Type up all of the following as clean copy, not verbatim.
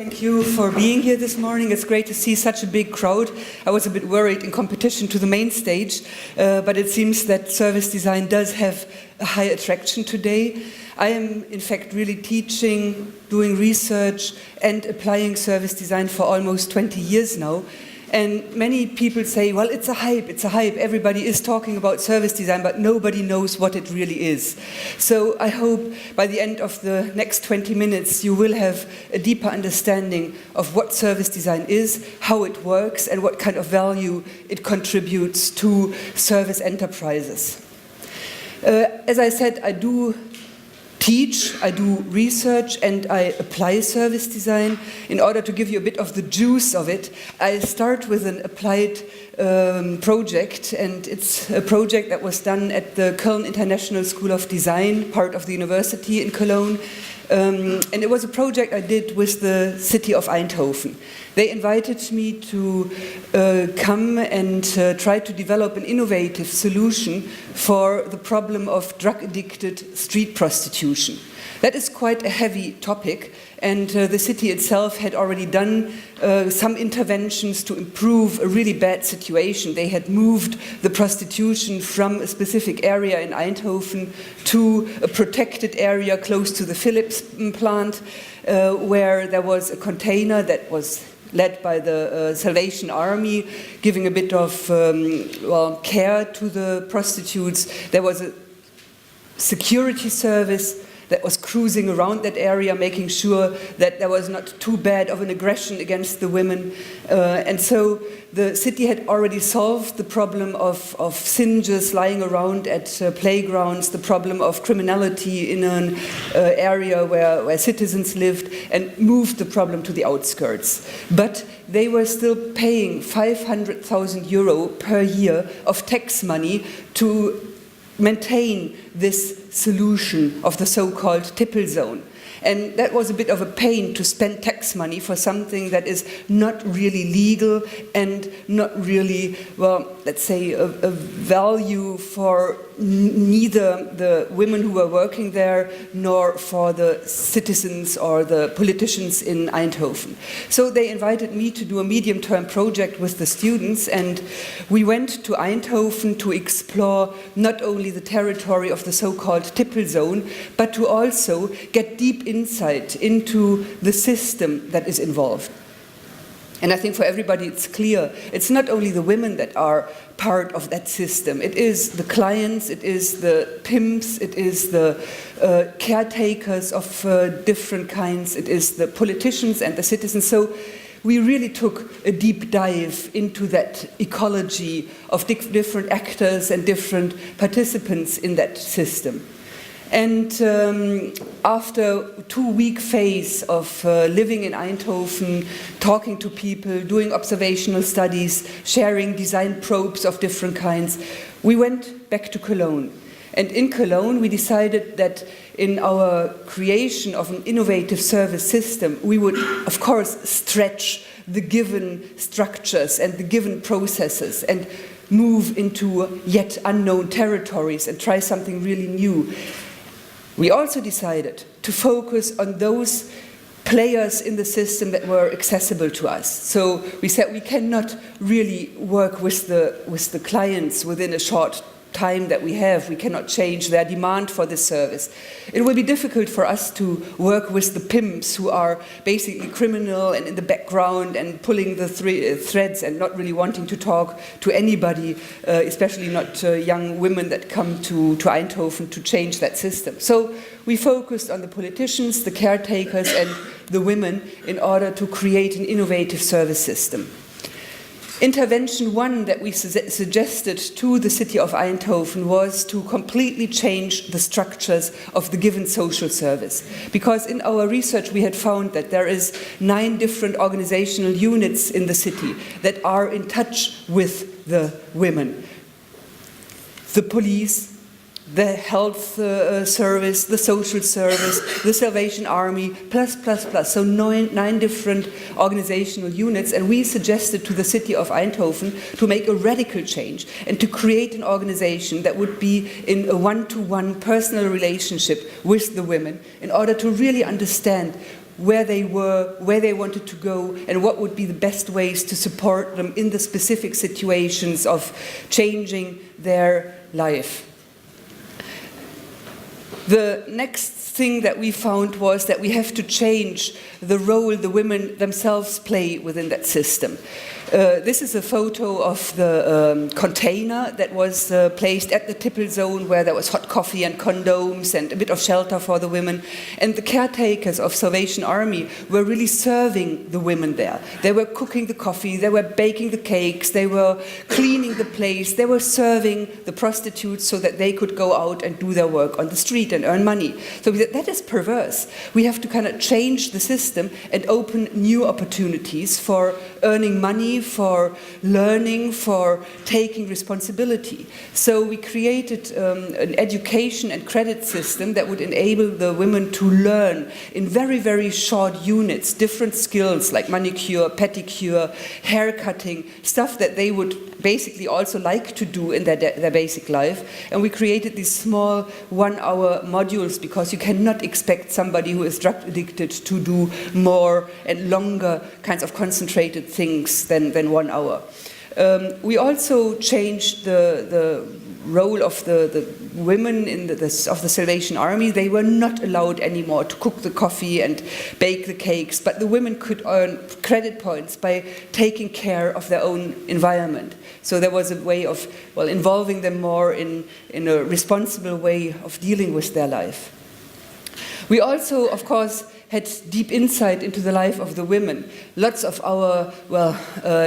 Thank you for being here this morning. It's great to see such a big crowd. I was a bit worried in competition to the main stage, but it seems that service design does have a high attraction today. I am, in fact, really teaching, doing research, and applying service design for almost 20 years now. And many people say, well, it's a hype, everybody is talking about service design, but nobody knows what it really is. So I hope by the end of the next 20 minutes you will have a deeper understanding of what service design is, how it works, and what kind of value it contributes to service enterprises. As I said, I do teach, I do research, and I apply service design. In order to give you a bit of the juice of it, I start with an applied project, and it's a project that was done at the Cologne International School of Design, part of the university in Cologne. And it was a project I did with the city of Eindhoven. They invited me to come and try to develop an innovative solution for the problem of drug-addicted street prostitution. That is quite a heavy topic, and the city itself had already done some interventions to improve a really bad situation. They had moved the prostitution from a specific area in Eindhoven to a protected area close to the Philips plant, where there was a container that was led by the Salvation Army, giving a bit of care to the prostitutes. There was a security service that was cruising around that area, making sure that there was not too bad of an aggression against the women. And so the city had already solved the problem of singes lying around at playgrounds, the problem of criminality in an area where citizens lived, and moved the problem to the outskirts. But they were still paying 500,000 euro per year of tax money to maintain this solution of the so-called Tippel zone. And that was a bit of a pain to spend tax money for something that is not really legal and not really, well, let's say, a value for neither the women who were working there nor for the citizens or the politicians in Eindhoven. So they invited me to do a medium-term project with the students, and we went to Eindhoven to explore not only the territory of the so-called Tippel zone, but to also get deep insight into the system that is involved. And I think for everybody it's clear, it's not only the women that are part of that system. It is the clients, it is the pimps, it is the caretakers of different kinds, it is the politicians and the citizens. So we really took a deep dive into that ecology of different actors and different participants in that system. And after a 2-week phase of living in Eindhoven, talking to people, doing observational studies, sharing design probes of different kinds, we went back to Cologne. And in Cologne, we decided that in our creation of an innovative service system, we would, of course, stretch the given structures and the given processes and move into yet unknown territories and try something really new. We also decided to focus on those players in the system that were accessible to us. So we said we cannot really work with the clients within a short time that we have. We cannot change their demand for this service. It will be difficult for us to work with the pimps who are basically criminal and in the background and pulling the threads and not really wanting to talk to anybody, especially not young women that come to Eindhoven to change that system. So we focused on the politicians, the caretakers, and the women in order to create an innovative service system. Intervention 1 that we suggested to the city of Eindhoven was to completely change the structures of the given social service. Because in our research we had found that there is 9 different organizational units in the city that are in touch with the women. The police, the health service, the social service, the Salvation Army, plus. So 9 different organizational units, and we suggested to the city of Eindhoven to make a radical change and to create an organization that would be in a one-to-one personal relationship with the women in order to really understand where they were, where they wanted to go, and what would be the best ways to support them in the specific situations of changing their life. The next thing that we found was that we have to change the role the women themselves play within that system. This is a photo of the container that was placed at the tipple zone, where there was hot coffee and condoms and a bit of shelter for the women. And the caretakers of Salvation Army were really serving the women there. They were cooking the coffee, they were baking the cakes, they were cleaning the place, they were serving the prostitutes so that they could go out and do their work on the street and earn money. So we said, that is perverse. We have to kind of change the system and open new opportunities for earning money, for learning, for taking responsibility. So we created an education and credit system that would enable the women to learn in very, very short units, different skills like manicure, pedicure, hair cutting, stuff that they would basically also like to do in their basic life. And we created these small 1-hour modules, because you cannot expect somebody who is drug addicted to do more and longer kinds of concentrated things than 1 hour. We also changed the role of the women of the Salvation Army. They were not allowed anymore to cook the coffee and bake the cakes, but the women could earn credit points by taking care of their own environment. So there was a way of, well, involving them more in a responsible way of dealing with their life. We also, of course, had deep insight into the life of the women. Lots of our,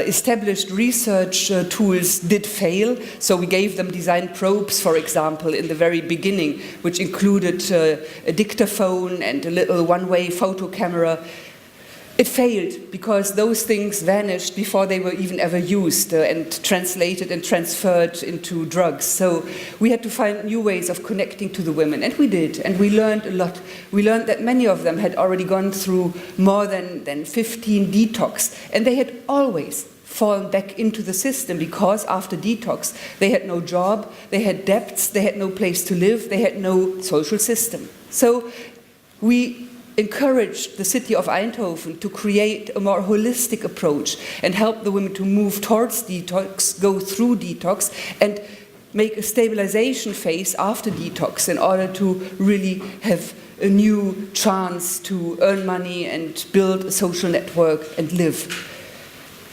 established research tools did fail, so we gave them design probes, for example, in the very beginning, which included a dictaphone and a little one-way photo camera. It failed because those things vanished before they were even ever used and translated and transferred into drugs. So we had to find new ways of connecting to the women, and we did, and we learned a lot. We learned that many of them had already gone through more than 15 detox, and they had always fallen back into the system, because after detox they had no job, they had debts, they had no place to live, they had no social system. So we encouraged the city of Eindhoven to create a more holistic approach and help the women to move towards detox, go through detox, and make a stabilization phase after detox in order to really have a new chance to earn money and build a social network and live.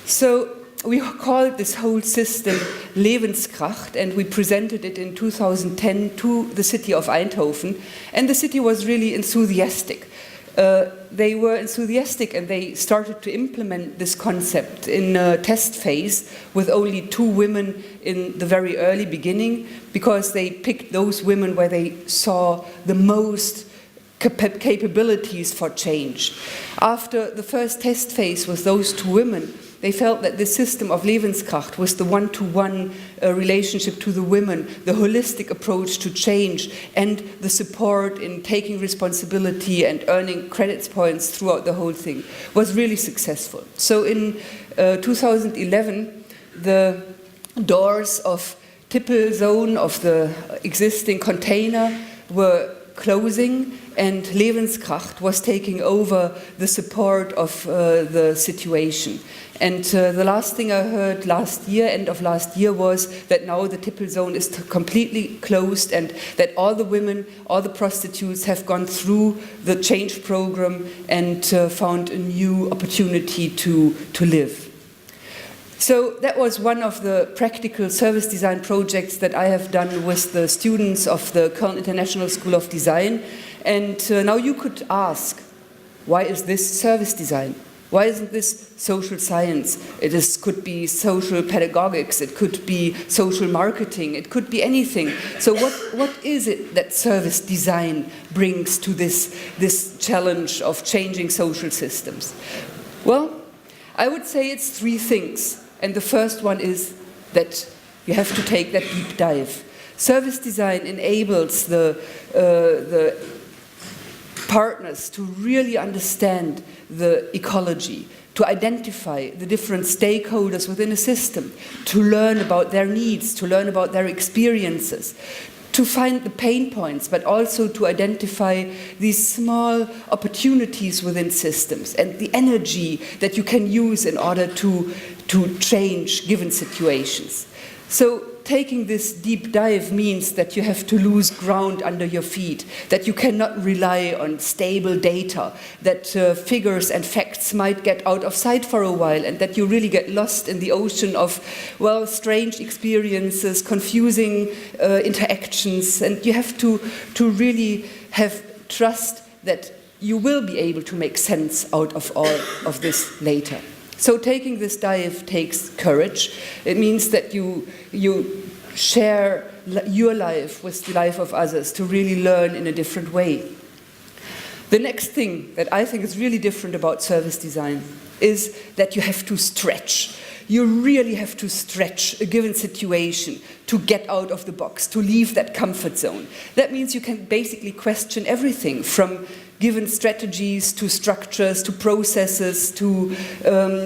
So we called this whole system Lebenskracht, and we presented it in 2010 to the city of Eindhoven, and the city was really enthusiastic. They were enthusiastic, and they started to implement this concept in a test phase with only 2 women in the very early beginning, because they picked those women where they saw the most capabilities for change. After the first test phase with those 2 women, they felt that the system of Lebenskracht was the one-to-one relationship to the women, the holistic approach to change, and the support in taking responsibility and earning credits points throughout the whole thing was really successful. So in 2011, the doors of Tipple zone of the existing container were closing, and Lebenskracht was taking over the support of the situation. And the last thing I heard last year, end of last year, was that now the Tipple zone is completely closed, and that all the women, all the prostitutes have gone through the change program and found a new opportunity to live. So that was one of the practical service design projects that I have done with the students of the Köln International School of Design. And now you could ask, why is this service design? Why isn't this social science? Could be social pedagogics, it could be social marketing, it could be anything. So what is it that service design brings to this challenge of changing social systems? Well, I would say it's 3 things. And the first one is that you have to take that deep dive. Service design enables the partners to really understand the ecology, to identify the different stakeholders within a system, to learn about their needs, to learn about their experiences, to find the pain points, but also to identify these small opportunities within systems and the energy that you can use in order to change given situations. So taking this deep dive means that you have to lose ground under your feet, that you cannot rely on stable data, that figures and facts might get out of sight for a while, and that you really get lost in the ocean of, well, strange experiences, confusing interactions, and you have to really have trust that you will be able to make sense out of all of this later. So taking this dive takes courage. It means that you share your life with the life of others to really learn in a different way. The next thing that I think is really different about service design is that you have to stretch. You really have to stretch a given situation to get out of the box, to leave that comfort zone. That means you can basically question everything from given strategies to structures to processes to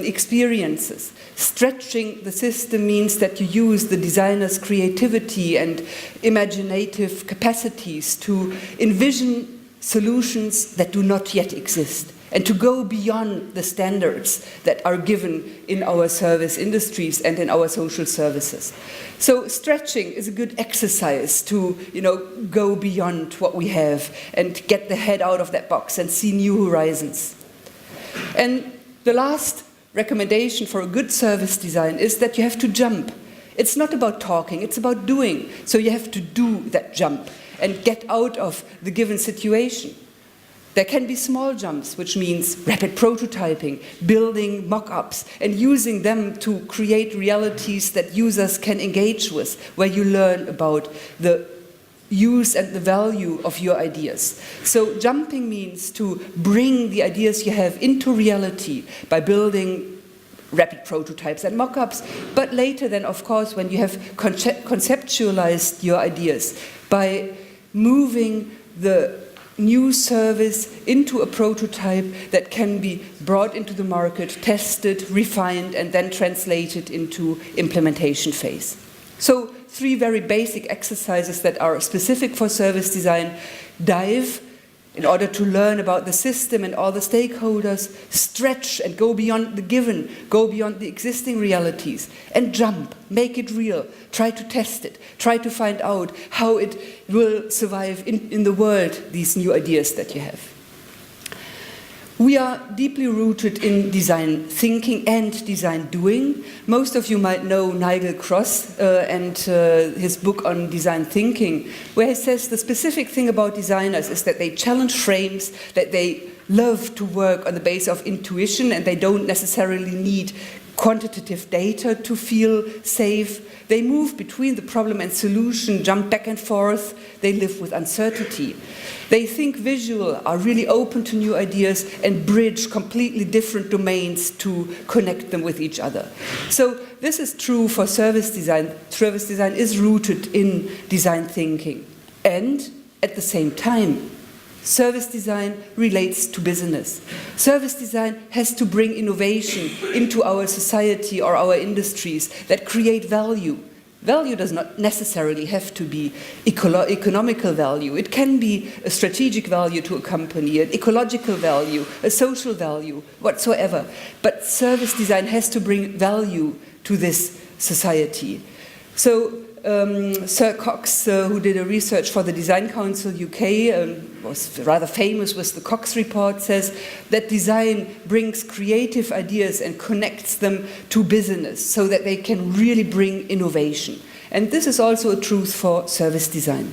experiences. Stretching the system means that you use the designer's creativity and imaginative capacities to envision solutions that do not yet exist, and to go beyond the standards that are given in our service industries and in our social services. So stretching is a good exercise to, go beyond what we have and get the head out of that box and see new horizons. And the last recommendation for a good service design is that you have to jump. It's not about talking, it's about doing. So you have to do that jump and get out of the given situation. There can be small jumps, which means rapid prototyping, building mock-ups, and using them to create realities that users can engage with, where you learn about the use and the value of your ideas. So jumping means to bring the ideas you have into reality by building rapid prototypes and mock-ups, but later then, of course, when you have conceptualized your ideas, by moving the new service into a prototype that can be brought into the market, tested, refined, and then translated into implementation phase. So 3 very basic exercises that are specific for service design: dive, in order to learn about the system and all the stakeholders; stretch and go beyond the given, go beyond the existing realities; and jump, make it real, try to test it, try to find out how it will survive in the world, these new ideas that you have. We are deeply rooted in design thinking and design doing. Most of you might know Nigel Cross and his book on design thinking, where he says the specific thing about designers is that they challenge frames, that they love to work on the basis of intuition, and they don't necessarily need quantitative data to feel safe. They move between the problem and solution, jump back and forth. They live with uncertainty. They think visual, are really open to new ideas, and bridge completely different domains to connect them with each other. So this is true for service design. Service design is rooted in design thinking. And at the same time, service design relates to business. Service design has to bring innovation into our society or our industries that create value. Value does not necessarily have to be economical value. It can be a strategic value to a company, an ecological value, a social value, whatsoever. But service design has to bring value to this society. So Sir Cox, who did a research for the Design Council UK, was rather famous with the Cox Report, says that design brings creative ideas and connects them to business so that they can really bring innovation. And this is also a truth for service design.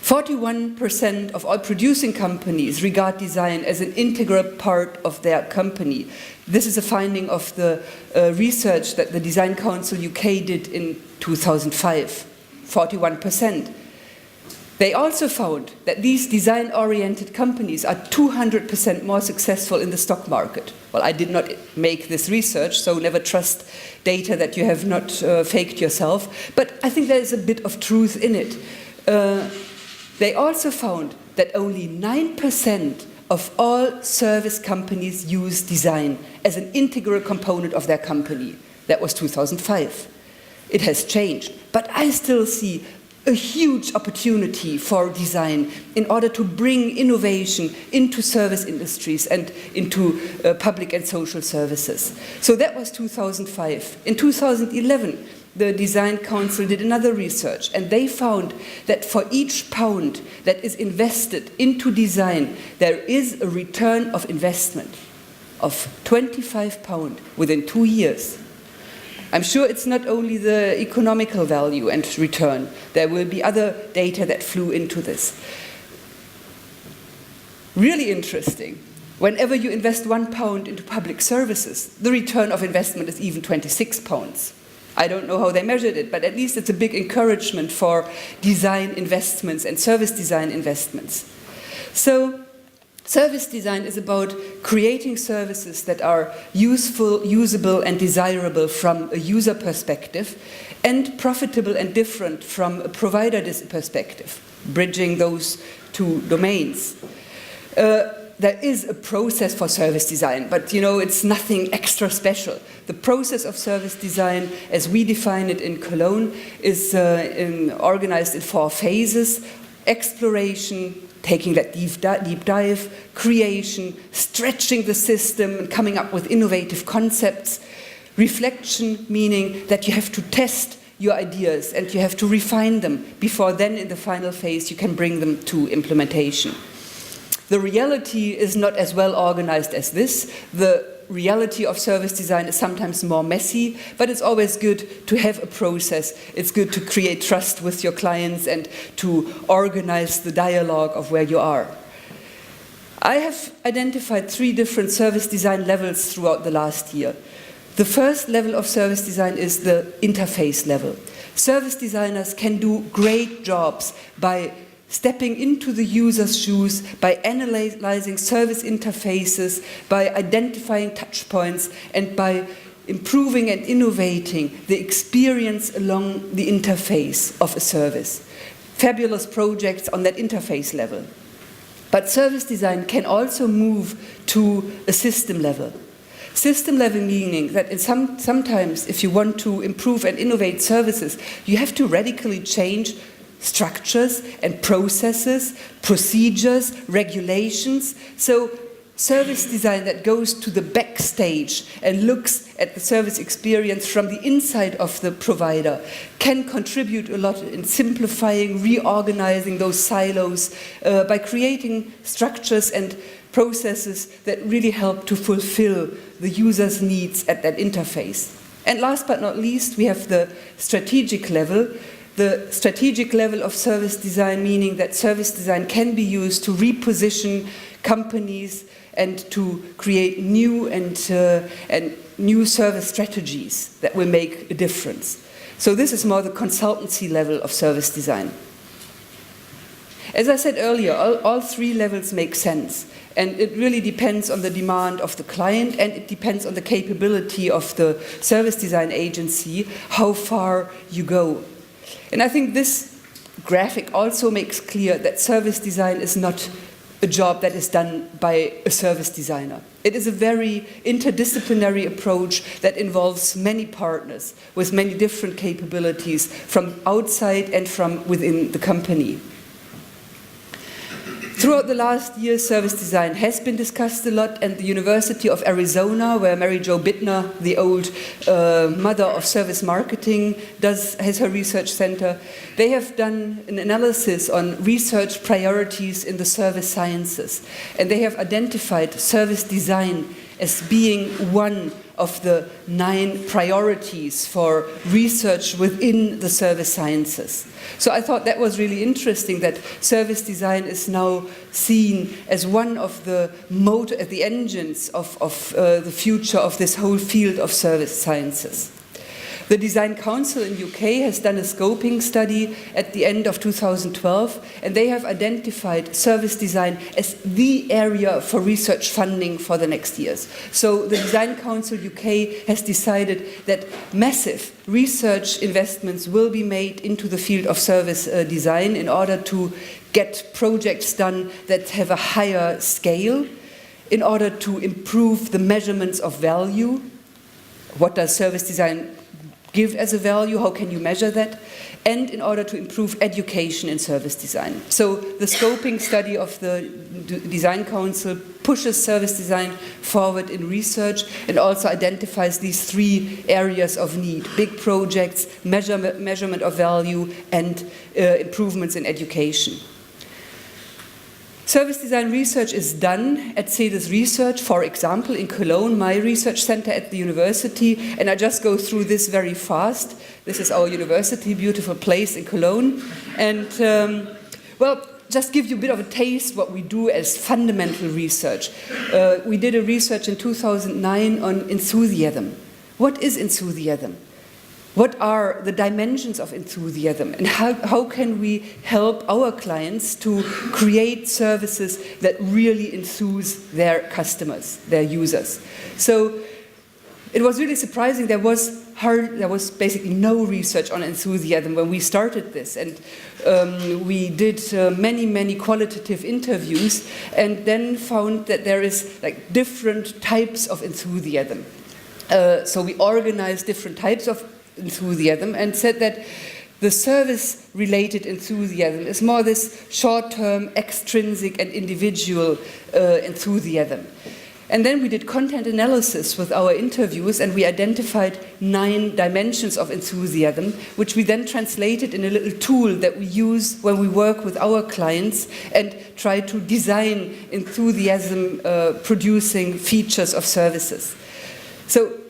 41% of all producing companies regard design as an integral part of their company. This is a finding of the research that the Design Council UK did in 2005, 41%. They also found that these design-oriented companies are 200% more successful in the stock market. Well, I did not make this research, so never trust data that you have not faked yourself, but I think there is a bit of truth in it. They also found that only 9% of all service companies use design as an integral component of their company. That was 2005. It has changed, but I still see a huge opportunity for design in order to bring innovation into service industries and into public and social services. So that was 2005. In 2011, the Design Council did another research, and they found that for each pound that is invested into design, there is a return of investment of £25 within 2 years. I'm sure it's not only the economical value and return. There will be other data that flew into this. Really interesting. Whenever you invest £1 into public services, the return of investment is even £26. I don't know how they measured it, but at least it's a big encouragement for design investments and service design investments. So, service design is about creating services that are useful, usable, and desirable from a user perspective, and profitable and different from a provider perspective, bridging those two domains. There is a process for service design, but it's nothing extra special. The process of service design, as we define it in Cologne, is organized in 4 phases: exploration, taking that deep dive, creation, stretching the system and coming up with innovative concepts, reflection, meaning that you have to test your ideas and you have to refine them before then in the final phase you can bring them to implementation. The reality is not as well organized as this. The reality of service design is sometimes more messy, but it's always good to have a process. It's good to create trust with your clients and to organize the dialogue of where you are. I have identified 3 different service design levels throughout the last year. The first level of service design is the interface level. Service designers can do great jobs by stepping into the user's shoes, by analyzing service interfaces, by identifying touch points, and by improving and innovating the experience along the interface of a service. Fabulous projects on that interface level. But service design can also move to a system level. System level meaning that sometimes if you want to improve and innovate services, you have to radically change structures and processes, procedures, regulations. So service design that goes to the backstage and looks at the service experience from the inside of the provider can contribute a lot in simplifying, reorganizing those silos by creating structures and processes that really help to fulfill the user's needs at that interface. And last but not least, we have the strategic level. The strategic level of service design, meaning that service design can be used to reposition companies and to create new and new service strategies that will make a difference. So this is more the consultancy level of service design. As I said earlier, all 3 levels make sense, and it really depends on the demand of the client, and it depends on the capability of the service design agency, how far you go. And I think this graphic also makes clear that service design is not a job that is done by a service designer. It is a very interdisciplinary approach that involves many partners with many different capabilities from outside and from within the company. Throughout the last year, service design has been discussed a lot, and the University of Arizona, where Mary Jo Bittner, the old mother of service marketing, has her research center. They have done an analysis on research priorities in the service sciences, and they have identified service design as being one of the 9 priorities for research within the service sciences. So I thought that was really interesting that service design is now seen as one of the engines of the future of this whole field of service sciences. The Design Council in UK has done a scoping study at the end of 2012, and they have identified service design as the area for research funding for the next years. So the Design Council UK has decided that massive research investments will be made into the field of service design in order to get projects done that have a higher scale, in order to improve the measurements of value. What does service design give as a value, how can you measure that, and in order to improve education in service design. So the scoping study of the Design Council pushes service design forward in research and also identifies these 3 areas of need: big projects, measurement of value, and improvements in education. Service design research is done at Cedars Research, for example, in Cologne, my research center at the university, and I just go through this very fast. This is our university, beautiful place in Cologne, and well, just give you a bit of a taste what we do as fundamental research. We did a research in 2009 on enthusiasm. What is enthusiasm? What are the dimensions of enthusiasm, and how can we help our clients to create services that really enthuse their customers, their users? So it was really surprising. There was basically no research on enthusiasm when we started this, and we did many qualitative interviews, and then found that there is like different types of enthusiasm. So we organized different types of enthusiasm and said that the service-related enthusiasm is more this short-term, extrinsic and individual enthusiasm. And then we did content analysis with our interviews, and we identified 9 dimensions of enthusiasm, which we then translated in a little tool that we use when we work with our clients and try to design enthusiasm-producing features of services. So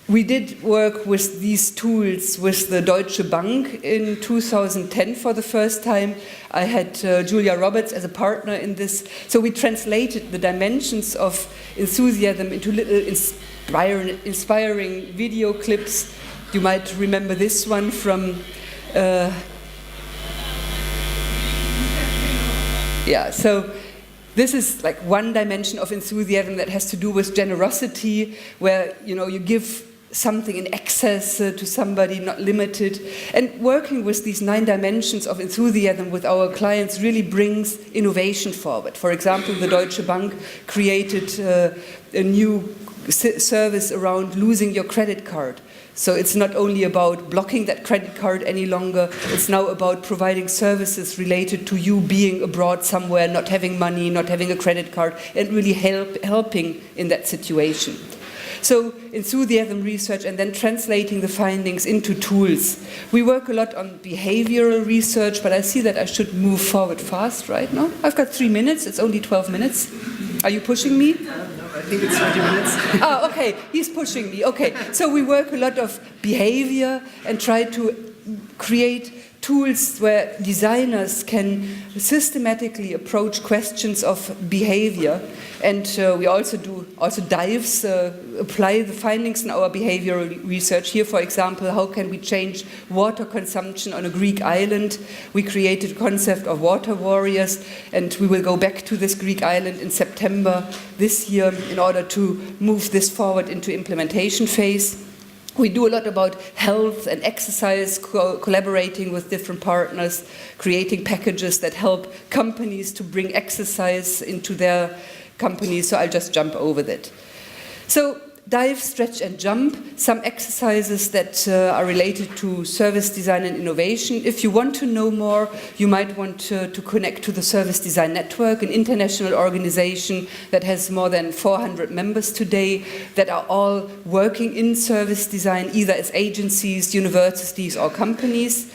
we did work with these tools with the Deutsche Bank in 2010 for the first time. I had Julia Roberts as a partner in this. So we translated the dimensions of enthusiasm into little inspiring video clips. You might remember this one from so this is like one dimension of enthusiasm that has to do with generosity, where you give something in excess to somebody, not limited. And working with these 9 dimensions of enthusiasm with our clients really brings innovation forward. For example, the Deutsche Bank created a new service around losing your credit card. So it's not only about blocking that credit card any longer, it's now about providing services related to you being abroad somewhere, not having money, not having a credit card, and really helping in that situation. So enthusiasm research and then translating the findings into tools. We work a lot on behavioral research, but I see that I should move forward fast right now. I've got 3 minutes, it's only 12 minutes. Are you pushing me? No, I think it's 20 minutes. Okay, he's pushing me. Okay, so we work a lot of behavior and try to create tools where designers can systematically approach questions of behavior, and we also do dives, apply the findings in our behavioral research. Here, for example, how can we change water consumption on a Greek island? We created a concept of water warriors, and we will go back to this Greek island in September this year in order to move this forward into implementation phase. We do a lot about health and exercise, collaborating with different partners, creating packages that help companies to bring exercise into their companies, so I'll just jump over that. So dive, stretch and jump, some exercises that are related to service design and innovation. If you want to know more, you might want to connect to the Service Design Network, an international organization that has more than 400 members today that are all working in service design, either as agencies, universities or companies.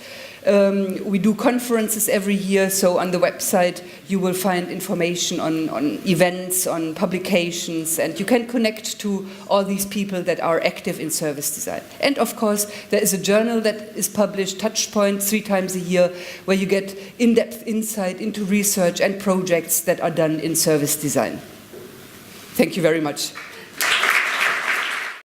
We do conferences every year, so on the website you will find information on events, on publications, and you can connect to all these people that are active in service design. And of course, there is a journal that is published, Touchpoint, 3 times a year, where you get in-depth insight into research and projects that are done in service design. Thank you very much.